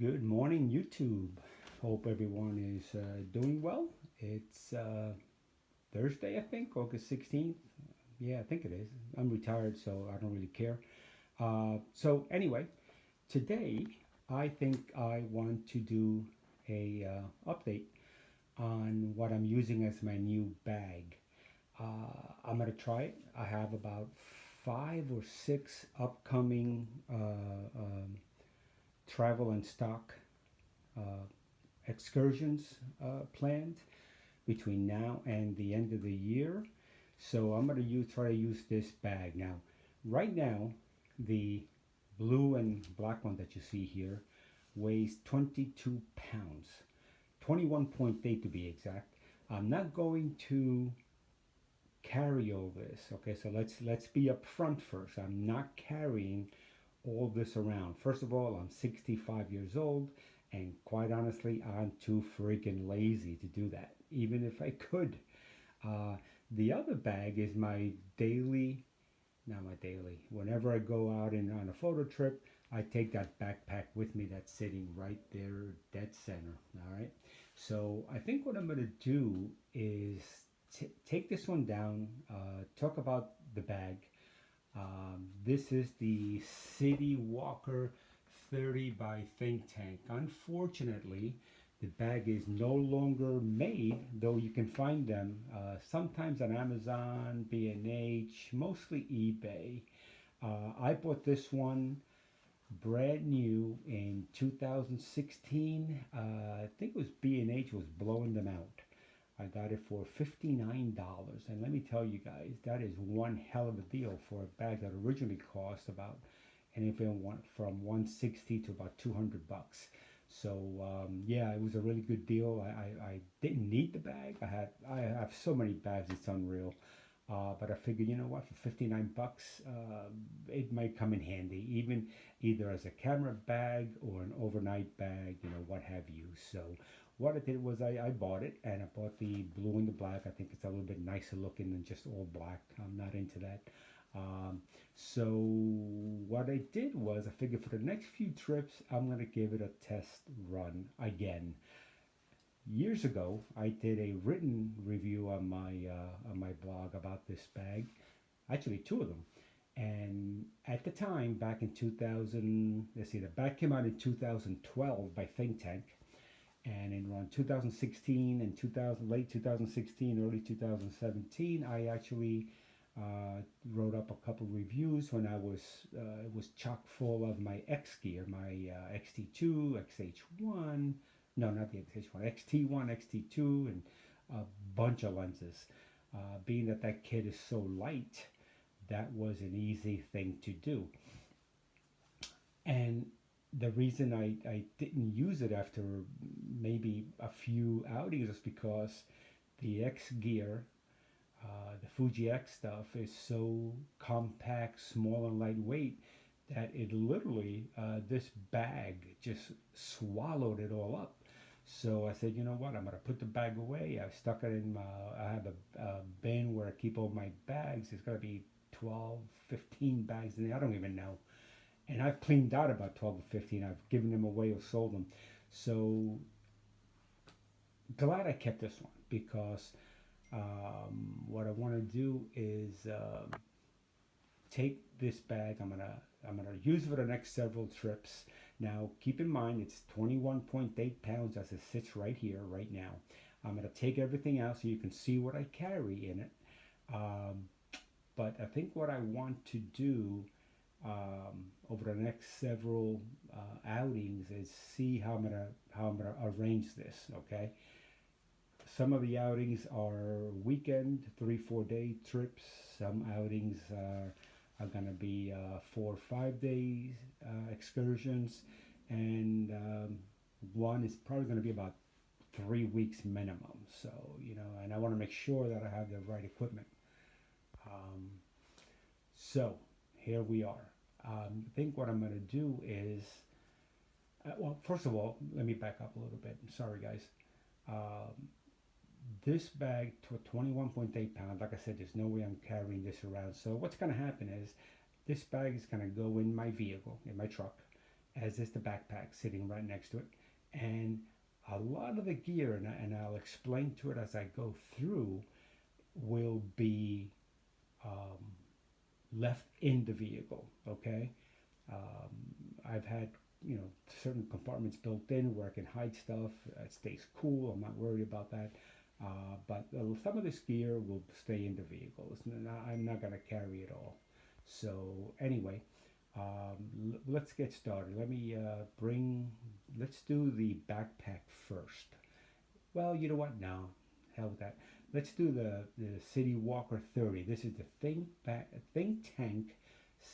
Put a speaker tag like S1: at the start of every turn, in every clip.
S1: Good morning, YouTube. Hope everyone is doing well. It's Thursday, I think, August 16th. Yeah, I think it is. I'm retired, so I don't really care. Anyway, today I think I want to do a update on what I'm using as my new bag. I'm gonna try it. I have about 5 or 6 upcoming travel and stock uh, excursions planned between now and the end of the year. So I'm going to try to use this bag. Now, right now, the blue and black one that you see here weighs 22 pounds, 21.8 to be exact. I'm not going to carry all this. Okay, so let's be upfront first. I'm not carrying all this around. First of all, I'm 65 years old, and quite honestly, I'm too freaking lazy to do that, even if I could. Uh, the other bag is my daily, not my daily, whenever I go out on a photo trip, I take that backpack with me that's sitting right there, dead center. All right. So I think what I'm going to do is take this one down, talk about the bag. This is the Citywalker 30 by ThinkTank. Unfortunately, the bag is no longer made, though you can find them sometimes on Amazon, B&H, mostly eBay. I bought this one brand new in 2016. I think it was B&H was blowing them out. I got it for $59. And let me tell you guys, that is one hell of a deal for a bag that originally cost about anything from 160 to about 200 bucks. So yeah, it was a really good deal. I didn't need the bag. I have so many bags, it's unreal. But I figured, you know what, for 59 bucks, it might come in handy, even either as a camera bag or an overnight bag, what have you. So what I did was I bought it, and I bought the blue and the black. I think it's a little bit nicer looking than just all black. I'm not into that. Um, so what I did was I figured for the next few trips, I'm going to give it a test run again. Years ago, I did a written review on my blog about this bag, actually two of them. And at the time, back in 2000, let's see, the bag came out in 2012 by ThinkTank, and in around 2016 and 2000, late 2016, early 2017, I actually wrote up a couple reviews when it was chock full of my X gear, my XT2, XH1, no, not the XH1, XT1, XT2, and a bunch of lenses. Being that that kit is so light, that was an easy thing to do. And the reason I didn't use it after maybe a few outings is because the X gear, the Fuji X stuff, is so compact, small, and lightweight that it literally, this bag just swallowed it all up. So I said, you know what, I'm going to put the bag away. I stuck it in I have a bin where I keep all my bags. It's going to be 12, 15 bags in there. I don't even know. And I've cleaned out about 12 or 15. I've given them away or sold them. So glad I kept this one because what I want to do is take this bag. I'm gonna use it for the next several trips. Now, keep in mind it's 21.8 pounds as it sits right here, right now. I'm gonna take everything out so you can see what I carry in it. Um, but I think what I want to do over the next several outings is see how I'm gonna arrange this. Okay. Some of the outings are weekend, 3-4 day trips. Some outings are going to be 4 or 5 days excursions, and one is probably going to be about 3 weeks minimum. So and I want to make sure that I have the right equipment. Um, so here we are. I think what I'm going to do is, well, first of all, let me back up a little bit. I'm sorry, guys. Um, this bag to 21.8 pounds, like I said, there's no way I'm carrying this around. So what's going to happen is this bag is going to go in my vehicle, in my truck, as is the backpack sitting right next to it. And a lot of the gear, and I'll explain to it as I go through, will be um, left in the vehicle. Okay, I've had certain compartments built in where I can hide stuff. It stays cool. I'm not worried about that. But some of this gear will stay in the vehicle. I'm not going to carry it all. So anyway, let's get started. Let's do the backpack first. Well, you know what? No, hell with that. Let's do the Citywalker 30. This is the ThinkTank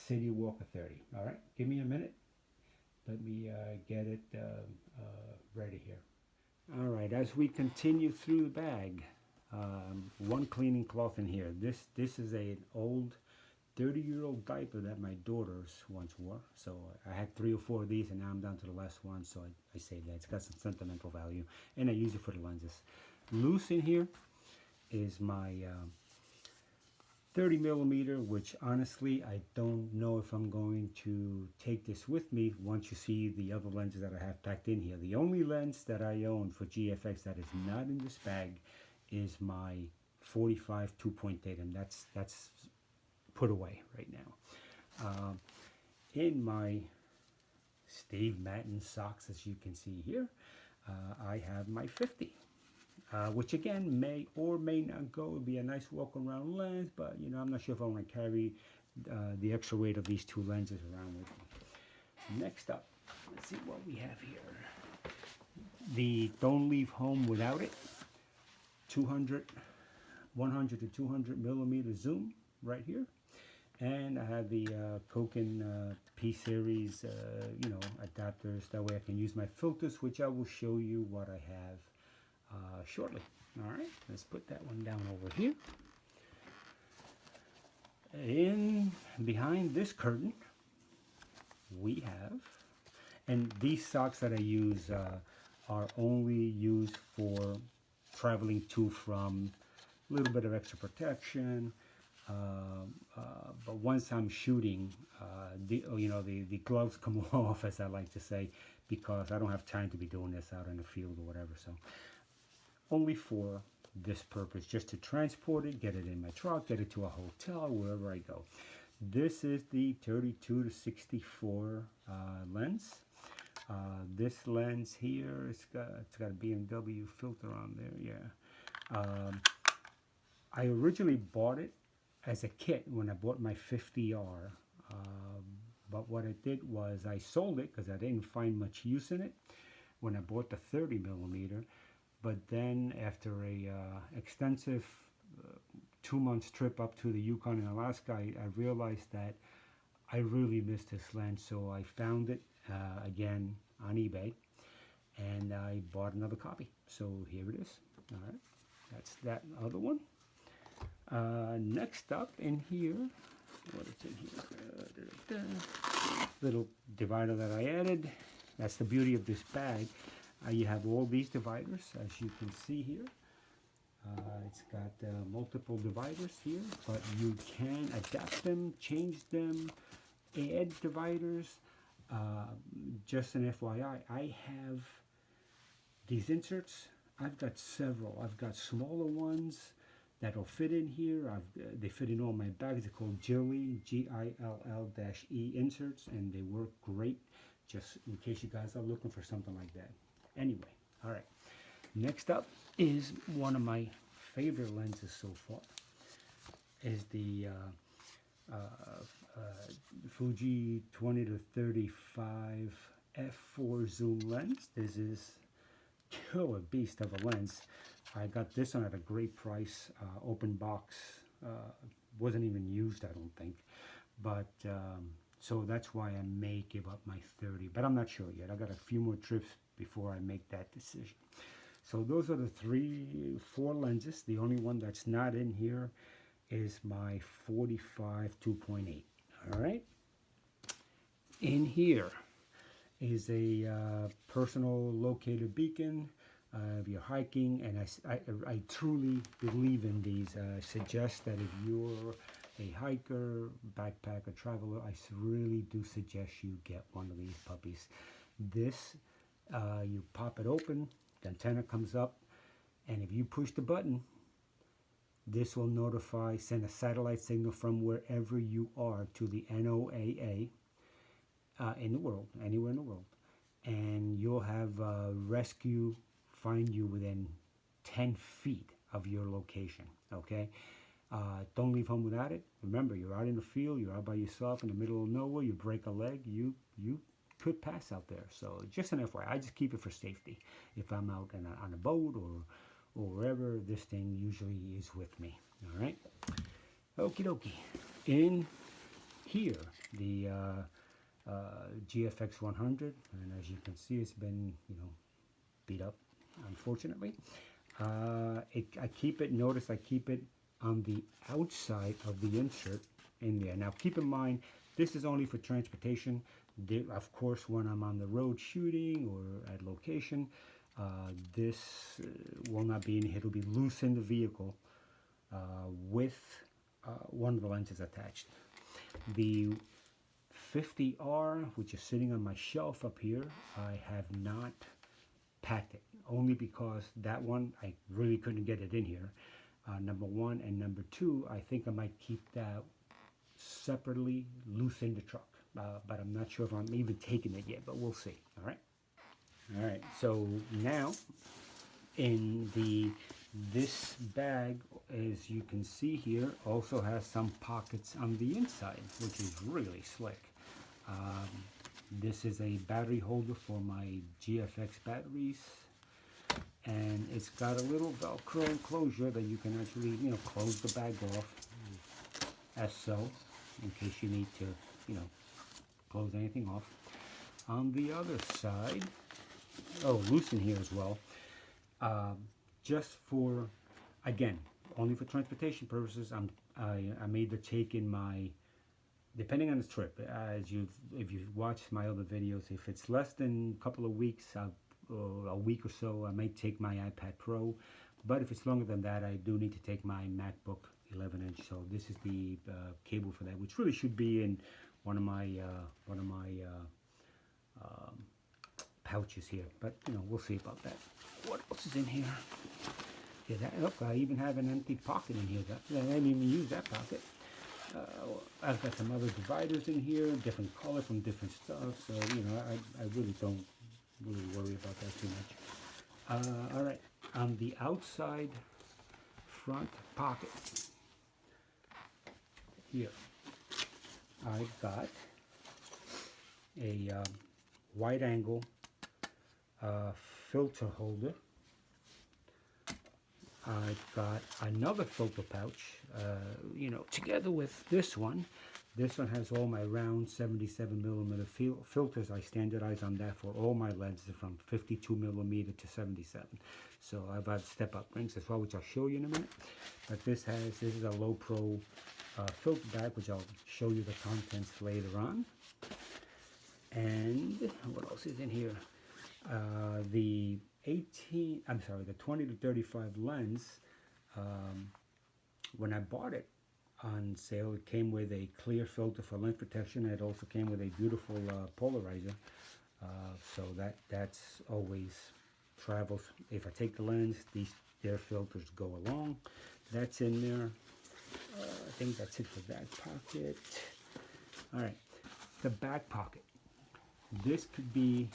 S1: Citywalker 30. All right, give me a minute. Let me get it ready here. All right, as we continue through the bag, one cleaning cloth in here. This is an old 30-year-old diaper that my daughters once wore. So I had 3 or 4 of these, and now I'm down to the last one. So I saved that. It's got some sentimental value, and I use it for the lenses. Loose in here is my 30 millimeter, which honestly I don't know if I'm going to take this with me once you see the other lenses that I have packed in here. The only lens that I own for GFX that is not in this bag is my 45 2.8, and that's put away right now. In my Steve Madden socks, as you can see here, I have my 50. Which again may or may not go. It'd be a nice walk around lens, but I'm not sure if I want to carry the extra weight of these 2 lenses around with me. Next up, let's see what we have here. The Don't Leave Home Without It 100 to 200 millimeter zoom right here, and I have the Koken P series adapters. That way I can use my filters, which I will show you what I have shortly. All right, let's put that one down over here. In behind this curtain, we have, and these socks that I use are only used for traveling to from, a little bit of extra protection. But once I'm shooting, the gloves come off, as I like to say, because I don't have time to be doing this out in the field or whatever. So only for this purpose, just to transport it, get it in my truck, get it to a hotel, wherever I go. This is the 32 to 64 lens. This lens here, it's got a BMW filter on there. Yeah. I originally bought it as a kit when I bought my 50R. But what I did was I sold it because I didn't find much use in it when I bought the 30 millimeter. But then after a extensive 2 months trip up to the Yukon and Alaska, I realized that I really missed this lens. So I found it again on eBay, and I bought another copy. So here it is. All right, that's that other one. Next up in here, what is in here? Little divider that I added. That's the beauty of this bag. You have all these dividers, as you can see here. It's got multiple dividers here, but you can adapt them, change them, add dividers. Just an FYI, I have these inserts. I've got several. I've got smaller ones that'll fit in here. They fit in all my bags. They're called Gilly, GILL-E inserts, and they work great, just in case you guys are looking for something like that. Anyway, all right. Next up is one of my favorite lenses so far. Is the Fuji 20 to 35 f4 zoom lens. This is killer beast of a lens. I got this one at a great price, open box. Wasn't even used, I don't think. But so that's why I may give up my 30, but I'm not sure yet. I got a few more trips before I make that decision. So those are the 4 lenses. The only one that's not in here is my 45 2.8. All right. In here is a personal locator beacon. If you're hiking, and I truly believe in these. I suggest that if you're a hiker, backpacker, traveler, I really do suggest you get one of these puppies. This, you pop it open, the antenna comes up, and if you push the button, this will send a satellite signal from wherever you are to the NOAA in the world, anywhere in the world. And you'll have rescue find you within 10 feet of your location, okay? Don't leave home without it. Remember, you're out in the field, you're out by yourself in the middle of nowhere, you break a leg, you could pass out there. So just an FYI, I just keep it for safety. If I'm out on a boat or wherever, this thing usually is with me, all right? Okie dokie. In here, the GFX 100, and as you can see, it's been, beat up, unfortunately. I keep it, notice I keep it on the outside of the insert in there. Now keep in mind, this is only for transportation. Of course, when I'm on the road shooting or at location, this will not be in here. It'll be loose in the vehicle with one of the lenses attached. The 50R, which is sitting on my shelf up here, I have not packed it, only because that one, I really couldn't get it in here, number one, and number two, I think I might keep that separately loose in the truck, but I'm not sure if I'm even taking it yet, but we'll see. All right, so now in this bag, as you can see here, also has some pockets on the inside, which is really slick. This is a battery holder for my GFX batteries, and it's got a little Velcro enclosure that you can actually, close the bag off as so, in case you need to, close anything off. On the other side, loosen here as well, just for, again, only for transportation purposes. I'm either taking my, depending on the trip, if you've watched my other videos, if it's less than a couple of weeks, a week or so, I may take my iPad Pro. But if it's longer than that, I do need to take my MacBook 11-inch. So this is the cable for that, which really should be in one of my pouches here. But we'll see about that. What else is in here? Yeah, look, I even have an empty pocket in here. I didn't even use that pocket. I've got some other dividers in here, different color from different stuff. So I really don't worry about that too much. All right, on the outside front pocket here, I've got a wide angle filter holder. I've got another filter pouch, together with this one. This one has all my round 77mm filters. I standardize on that for all my lenses from 52mm to 77. So I've got step-up rings as well, which I'll show you in a minute. But this is a low pro filter bag, which I'll show you the contents later on. And what else is in here? The 20 to 35 lens, when I bought it on sale, it came with a clear filter for lens protection. It also came with a beautiful polarizer, so that's always travels. If I take the lens, their filters go along. That's in there. I think that's it for that pocket. All right, the back pocket. This could be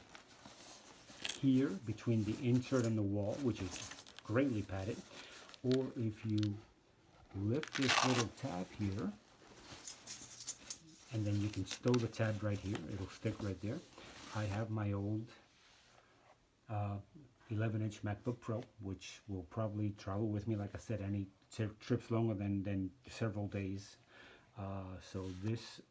S1: here between the insert and the wall, which is greatly padded, or if you lift this little tab here, and then you can stow the tab right here. It'll stick right there. I have my old 11-inch MacBook Pro, which will probably travel with me, like I said, any trips longer than several days. So this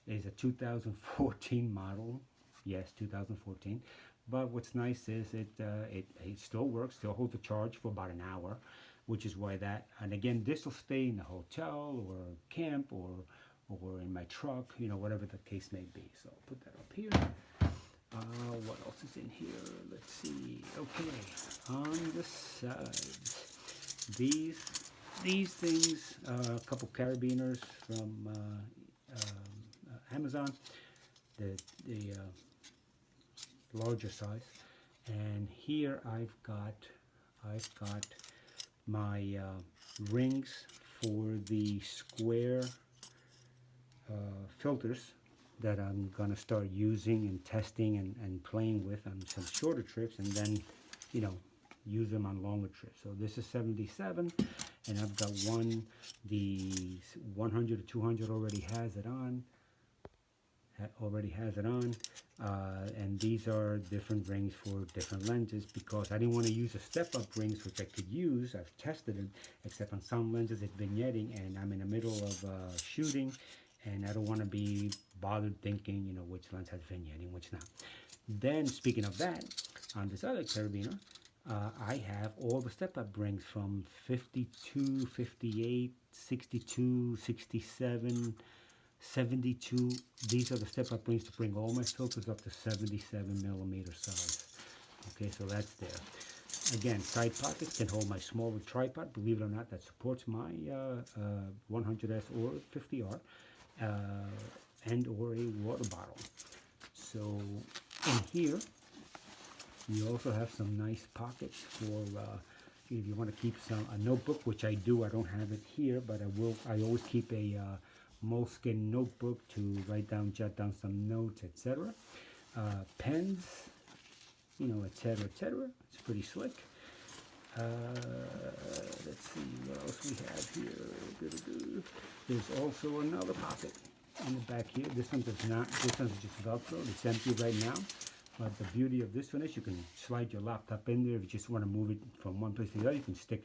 S1: is a 2014 model. Yes, 2014. But what's nice is it still works, still holds a charge for about an hour, which is why that. And again, this will stay in the hotel or camp or in my truck, whatever the case may be. So I'll put that up here. What else is in here? Let's see. Okay, on the sides, these these things, a couple carabiners from Amazon, the larger size, and here I've got my rings for the square filters that I'm gonna start using and testing and playing with on some shorter trips, and then, you know, use them on longer trips. So this is 77, and I've got one, the 100 to 200 already has it on. And these are different rings for different lenses, because I didn't want to use a step-up rings, which I could use. I've tested them, except on some lenses it's vignetting, and I'm in the middle of shooting, and I don't want to be bothered thinking, you know, which lens has vignetting, which not. Then, speaking of that, on this other carabiner, I have all the step-up rings from 52, 58, 62, 67, 72. These are the step-up rings to bring all my filters up to 77 millimeter size. Okay, so that's there. Again, side pockets can hold my smaller tripod, believe it or not, that supports my 100S or 50R, and or a water bottle. So in here, you also have some nice pockets for if you want to keep a notebook, which I do. I don't have it here, but I always keep a moleskin notebook to jot down some notes, etc. Pens, you know, etc., etc. It's pretty slick. Let's see what else we have here. There's also another pocket in the back here. This one does not. This one's just Velcro. It's empty right now. But the beauty of this one is you can slide your laptop in there. If you just want to move it from one place to the other, you can stick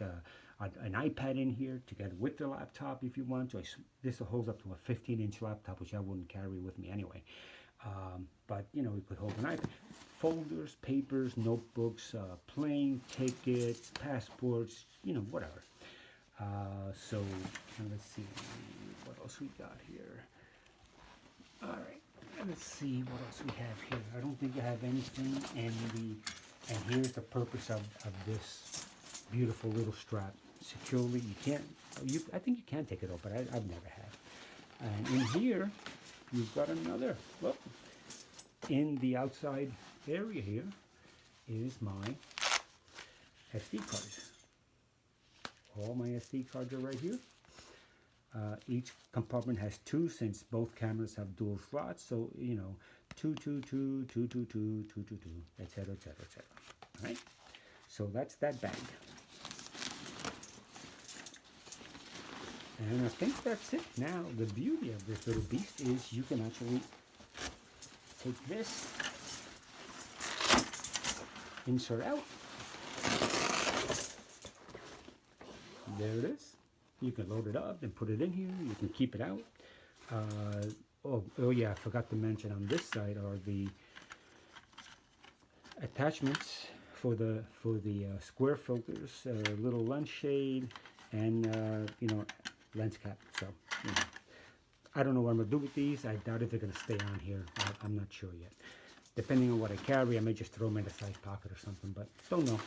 S1: an iPad in here together with the laptop if you want to. This holds up to a 15-inch laptop, which I wouldn't carry with me anyway. But, you know, you could hold an iPad. Folders, papers, notebooks, plane tickets, passports, you know, whatever. So let's see what else we got here. All right. Let's see what else we have here. I don't think I have anything and here's the purpose of this beautiful little strap. Securely, I think you can take it off, but I've never had. And in here, you've got another, well, in the outside area here is my SD cards. All my SD cards are right here. Each compartment has two, since both cameras have dual slots. So, you know, 2, 2, 2, 2, 2, 2, 2, 2, 2, etc., etc., etc. All right. So that's that bag. And I think that's it. Now, the beauty of this little beast is you can actually take this, insert out. There it is. You can load it up and put it in here. You can keep it out. Oh yeah, I forgot to mention on this side are the attachments for the square filters, little lens shade, and you know, lens cap. So, you know, I don't know what I'm gonna do with these. I doubt if they're gonna stay on here. I'm not sure yet. Depending on what I carry, I may just throw them in the side pocket or something, but don't know.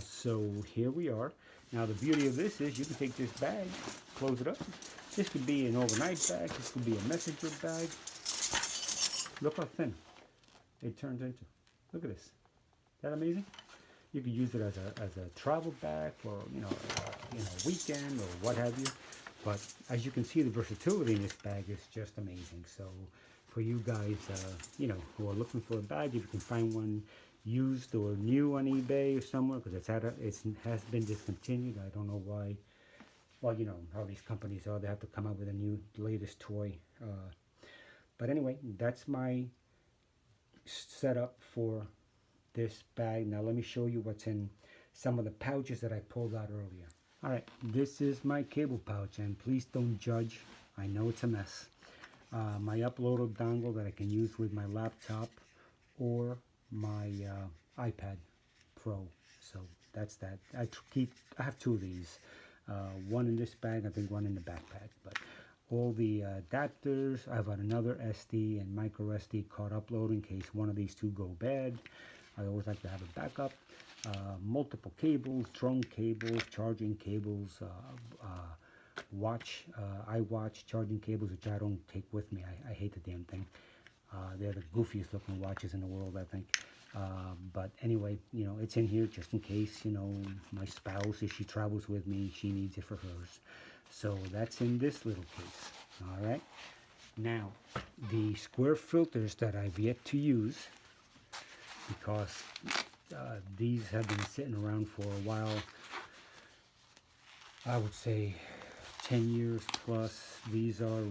S1: So here we are. Now the beauty of this is you can take this bag, close it up. This could be an overnight bag. This could be a messenger bag. Look how thin it turns into. Look at this. Is that amazing? You could use it as a travel bag for, you know, a weekend or what have you. But as you can see, the versatility in this bag is just amazing. So for you guys, you know, who are looking for a bag, if you can find one used or new on eBay or somewhere, because it has been discontinued. I don't know why. Well, you know how these companies are. They have to come out with a new, latest toy. But anyway, that's my setup for this bag. Now let me show you what's in some of the pouches that I pulled out earlier. All right, this is my cable pouch, and please don't judge. I know it's a mess. My uploader dongle that I can use with my laptop or my iPad Pro. So that's that. I have two of these. One in this bag, I think one in the backpack. But all the adapters, I've got another SD and micro SD card upload in case one of these two go bad. I always like to have a backup. multiple cables, drone cables, charging cables, iWatch charging cables, which I don't take with me. I hate the damn thing. They're the goofiest looking watches in the world, I think. But anyway, it's in here just in case, my spouse, if she travels with me, she needs it for hers. So that's in this little case. All right. Now, the square filters that I've yet to use, because these have been sitting around for a while, I would say 10 years plus. These are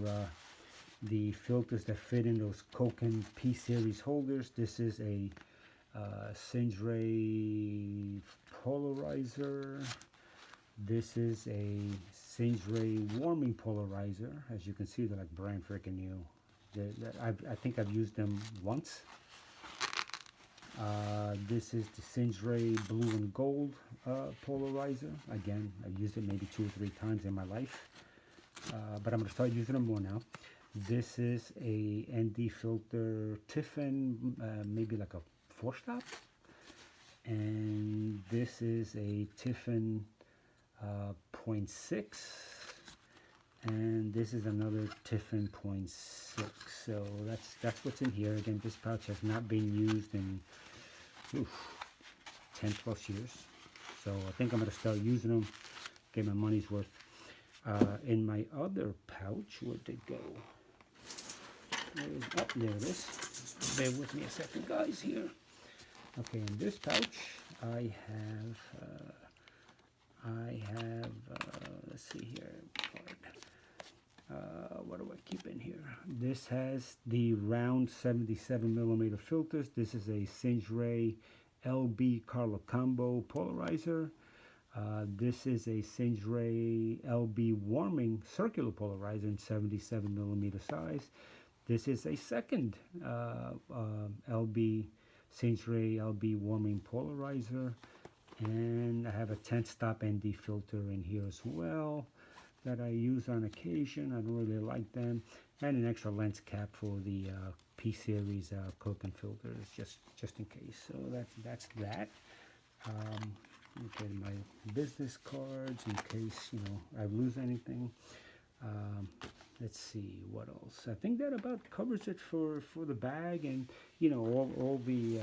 S1: the filters that fit in those Koken P-Series holders. This is a Singe polarizer. This is a Singe warming polarizer. As you can see, they're like brand freaking new. I think I've used them once. This is the Singe blue and gold polarizer. Again, I've used it maybe 2 or 3 times in my life, but I'm going to start using them more now. This is a ND filter Tiffin, maybe like a 4-stop, and this is a Tiffin 0.6, and this is another Tiffin 0.6. So that's what's in here. Again, this pouch has not been used in 10 plus years, so I think I'm going to start using them, get my money's worth. In my other pouch, where'd they go? There it is. Bear with me a second, guys, here. Okay, in this pouch, I have, let's see here, what do I keep in here? This has the round 77mm filters. This is a Singe LB Carlo Combo polarizer. This is a Singe LB warming circular polarizer in 77mm size. This is a second Singe LB warming polarizer, and I have a 10-stop ND filter in here as well that I use on occasion. I don't really like them, and an extra lens cap for the P-Series Koken filters, just in case. So that's that. Okay, my business cards in case I lose anything. Let's see what else. I think that about covers it for the bag, and all the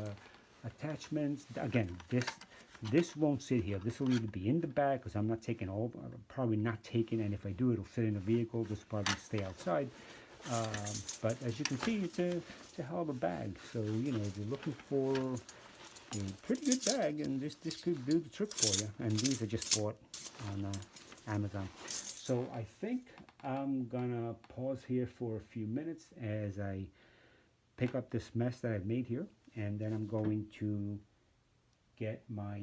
S1: attachments. Again, this won't sit here. This will either be in the bag, because I'm not taking all. I'm probably not taking, and if I do, it'll sit in the vehicle. This will probably stay outside. But as you can see, it's a hell of a bag. So if you're looking for a pretty good bag, and this could do the trick for you. And these I just bought on Amazon. So I think I'm gonna pause here for a few minutes as I pick up this mess that I've made here, and then I'm going to get my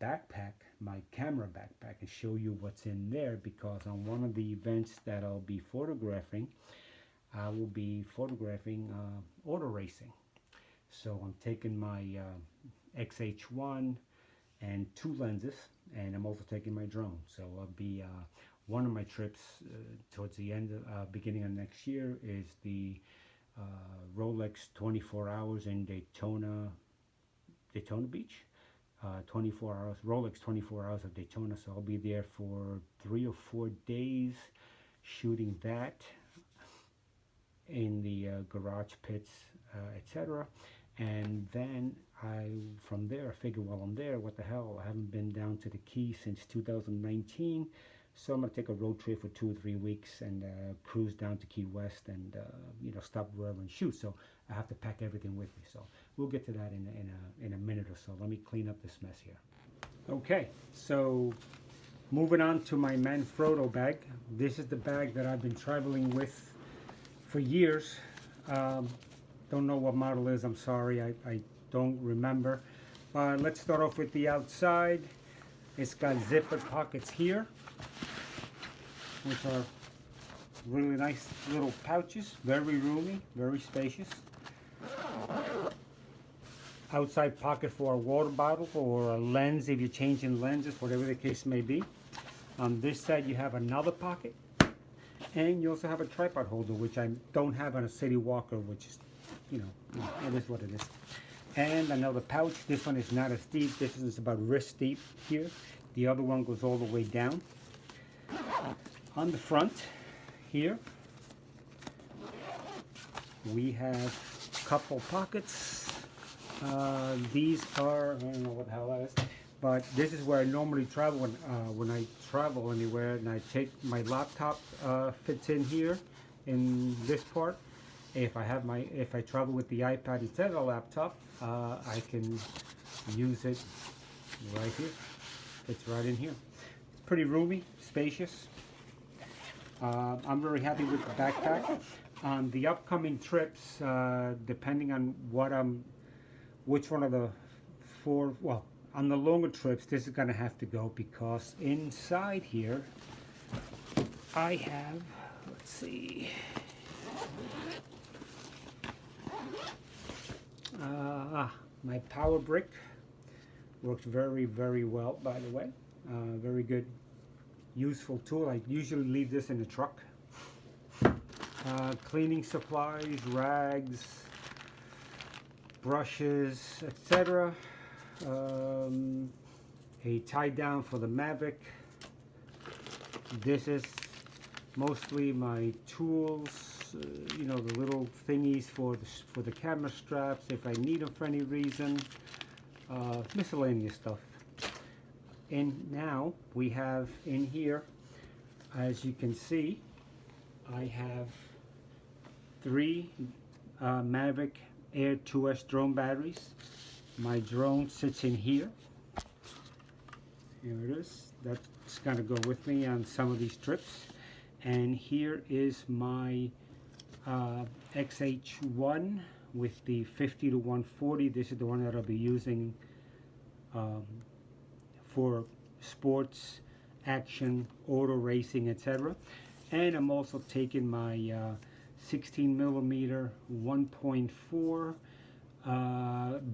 S1: backpack, my camera backpack, and show you what's in there, because on one of the events that I'll be photographing, I will be photographing auto racing. So I'm taking my XH1 and 2 lenses, and I'm also taking my drone. So I'll be one of my trips towards the end, beginning of next year, is the Rolex 24 hours in Daytona Beach. 24 hours, Rolex 24 hours of Daytona. So I'll be there for 3 or 4 days shooting that in the garage pits, etc. And then from there, I figure while I'm there, what the hell, I haven't been down to the Keys since 2019. So I'm going to take a road trip for 2 or 3 weeks and cruise down to Key West and stop wherever and shoot. So I have to pack everything with me. So we'll get to that in a minute or so. Let me clean up this mess here. Okay, so moving on to my Manfrotto bag. This is the bag that I've been traveling with for years. Don't know what model is. I'm sorry, I don't remember. Let's start off with the outside. It's got zipper pockets here, which are really nice little pouches, very roomy, very spacious. Outside pocket for a water bottle or a lens if you're changing lenses, whatever the case may be. On this side you have another pocket, and you also have a tripod holder, which I don't have on a Citywalker, which is, it is what it is. And another pouch. This one is not as deep. This is about wrist deep here. The other one goes all the way down. On the front here, we have a couple pockets. These are, I don't know what the hell that is, but this is where I normally travel when I travel anywhere, and I take my laptop, fits in here in this part. If I travel with the iPad instead of the laptop, I can use it right here. It's right in here. It's pretty roomy, spacious. I'm very happy with the backpack. On the upcoming trips, depending on which one of the four, well, on the longer trips, this is gonna have to go, because inside here, I have, let's see, my power brick. Works very, very well, by the way. Very good, useful tool. I usually leave this in the truck. Cleaning supplies, rags, brushes, etc. A tie down for the Mavic. This is mostly my tools, you know, the little thingies for the camera straps if I need them for any reason. Miscellaneous stuff. And now we have in here, as you can see, I have 3 Mavic Air 2S drone batteries. My drone sits in here. Here it is. That's gonna go with me on some of these trips. And here is my XH1 with the 50 to 140. This is the one that I'll be using for sports, action, auto racing, etc. And I'm also taking my 16 millimeter 1.4.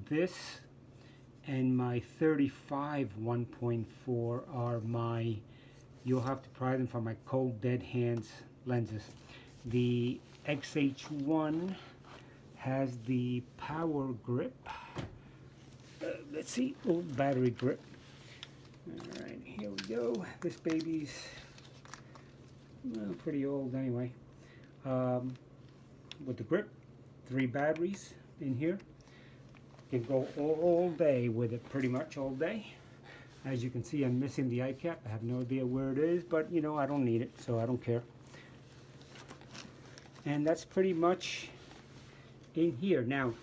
S1: This and my 35 1.4 are my, you'll have to pry them for my cold dead hands lenses. The XH1 has the power grip. Let's see, old battery grip. All right, here we go. This baby's pretty old anyway. With the grip, 3 batteries in here. Can go all day with it, pretty much all day. As you can see, I'm missing the eye cap. I have no idea where it is, but you know, I don't need it, so I don't care. And that's pretty much in here. Now,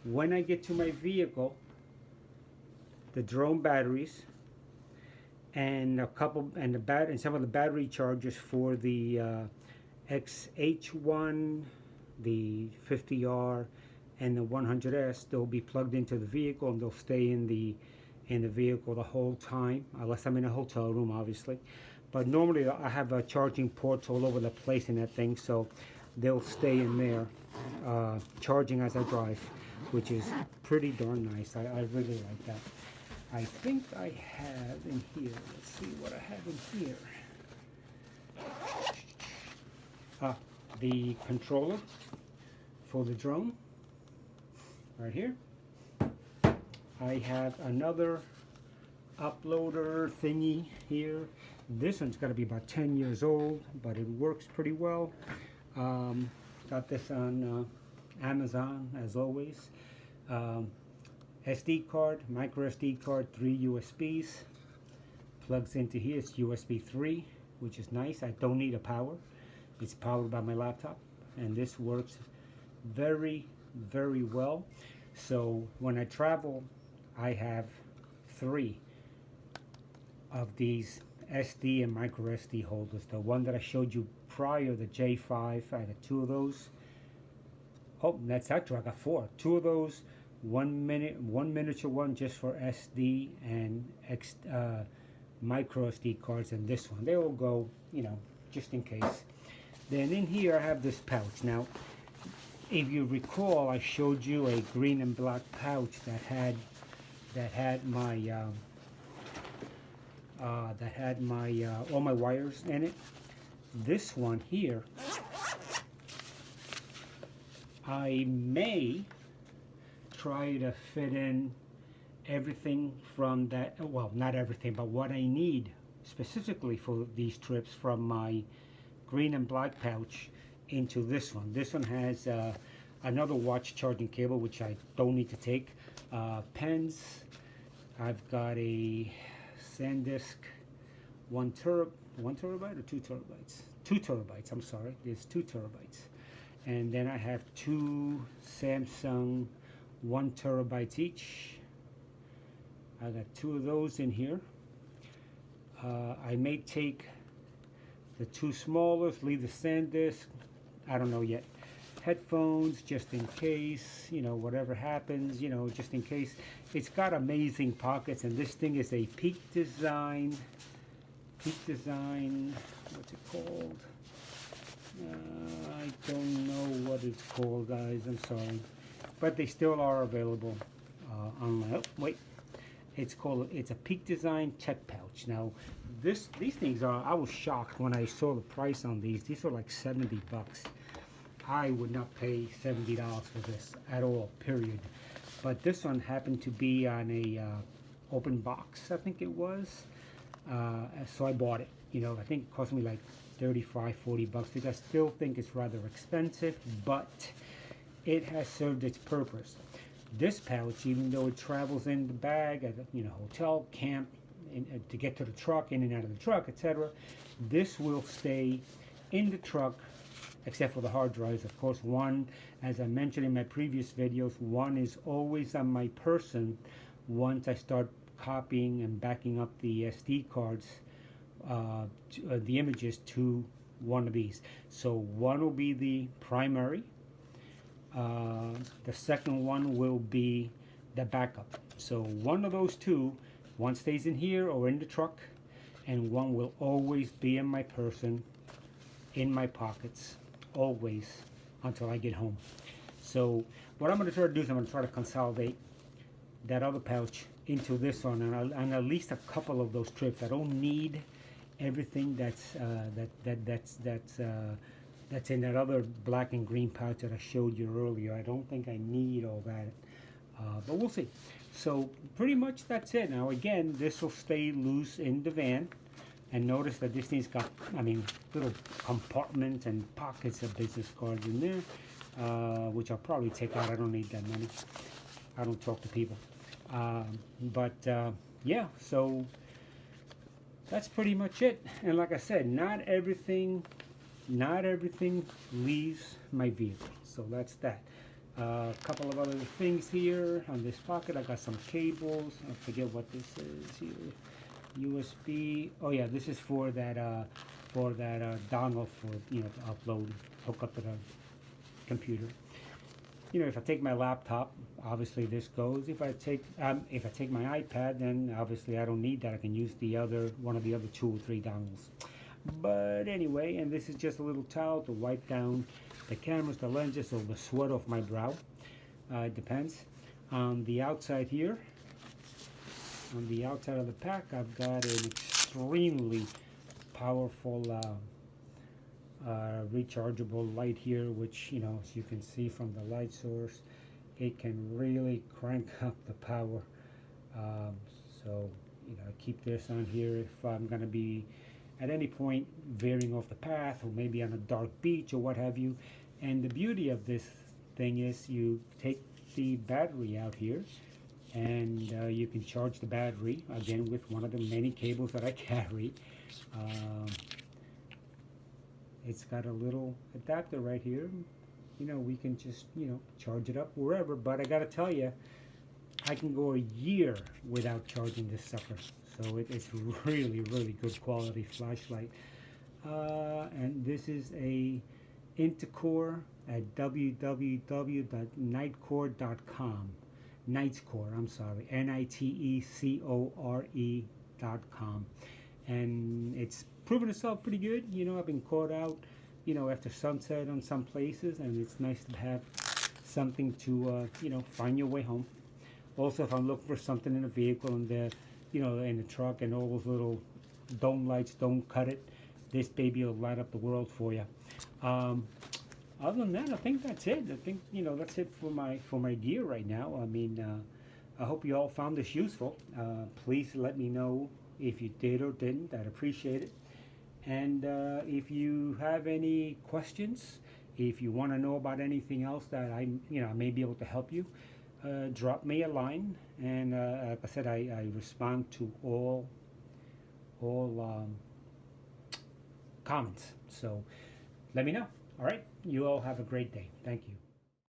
S1: when I get to my vehicle, the drone batteries and and some of the battery chargers for the XH1, the 50R, and the 100S, they'll be plugged into the vehicle, and they'll stay in the vehicle the whole time, unless I'm in a hotel room, obviously. But normally I have charging ports all over the place in that thing, so they'll stay in there charging as I drive, which is pretty darn nice. I really like that. I think I have in here, let's see what I have in here. The controller for the drone, right here. I have another uploader thingy here. This one's got to be about 10 years old, but it works pretty well. Got this on Amazon, as always. SD card, micro SD card, 3 USBs. Plugs into here. It's USB 3, which is nice. I don't need a power. It's powered by my laptop, and this works very, very well. So when I travel, I have 3 of these SD and micro SD holders. The one that I showed you prior, the J5, I got 2 of those. Oh, that's actually, I got 4. 2 of those, one miniature one just for SD and micro SD cards, and this one. They all go, you know, just in case. Then in here I have this pouch. Now, if you recall, I showed you a green and black pouch that had my all my wires in it. This one here, I may try to fit in everything from that, well, not everything, but what I need specifically for these trips from my green and black pouch into this one. This one has another watch charging cable, which I don't need to take. Pens. I've got a SanDisk 1 terabyte or 2 terabytes? 2 terabytes, I'm sorry. There's 2 terabytes. And then I have 2 Samsung 1 terabytes each. I got 2 of those in here. I may take the 2 smallest, leave the SanDisk. I don't know yet. Headphones, just in case, you know, whatever happens, you know, just in case. It's got amazing pockets, and this thing is a Peak Design, what's it called? I don't know what it's called, guys, I'm sorry. But they still are available online. Oh, wait. It's a Peak Design Tech Pouch. Now, these things are, I was shocked when I saw the price on these. These are like 70 bucks. I would not pay $70 for this at all, period. But this one happened to be on a open box, I think it was. So I bought it. You know, I think it cost me like 35, 40 bucks, which I still think is rather expensive, but it has served its purpose. This pouch, even though it travels in the bag at a hotel, camp, to get to the truck, in and out of the truck, etc., this will stay in the truck, except for the hard drives, of course. One, as I mentioned in my previous videos, one is always on my person once I start copying and backing up the SD cards, the images to one of these. So one will be the primary. The second one will be the backup. So one of those two, one stays in here or in the truck, and one will always be in my person, in my pockets, always, until I get home. So what I'm going to try to do is I'm going to try to consolidate that other pouch into this one, and at least a couple of those trips. I don't need everything that's in that other black and green pouch that I showed you earlier. I don't think I need all that, but we'll see. So pretty much that's it. Now again, this will stay loose in the van, and notice that this thing's got, little compartments and pockets of business cards in there, which I'll probably take out. I don't need that many. I don't talk to people. Yeah, so that's pretty much it. And like I said, not everything leaves my vehicle. So that's that. A couple of other things here on this pocket. I got some cables. I forget what this is here. USB. Oh yeah, this is for that dongle for to upload, hook up to the computer. If I take my laptop, obviously this goes. If I take my iPad, then obviously I don't need that. I can use one of the other 2 or 3 dongles. But anyway, and this is just a little towel to wipe down the cameras, the lenses, or the sweat off my brow. It depends. On the outside here, on the outside of the pack, I've got an extremely powerful rechargeable light here, which as you can see from the light source, it can really crank up the power. So I keep this on here if I'm going to be at any point veering off the path, or maybe on a dark beach or what have you. And the beauty of this thing is you take the battery out here, and you can charge the battery again with one of the many cables that I carry. It's got a little adapter right here. We can just charge it up wherever. But I gotta tell you, I can go a year without charging this sucker. So it's really, really good quality flashlight. And this is a Intercore at www.nitecore.com. Nitecore, I'm sorry, NITECORE.com. And it's proven itself pretty good. I've been caught out, after sunset on some places, and it's nice to have something to, find your way home. Also, if I'm looking for something in a vehicle and in the truck, and all those little dome lights don't cut it, this baby will light up the world for you. Other than that, I think that's it. I think that's it for my gear right now. I mean, I hope you all found this useful. Please let me know if you did or didn't. I'd appreciate it. And if you have any questions, if you want to know about anything else that I may be able to help you, drop me a line. And like I said, I respond to all comments. So let me know. All right. You all have a great day. Thank you.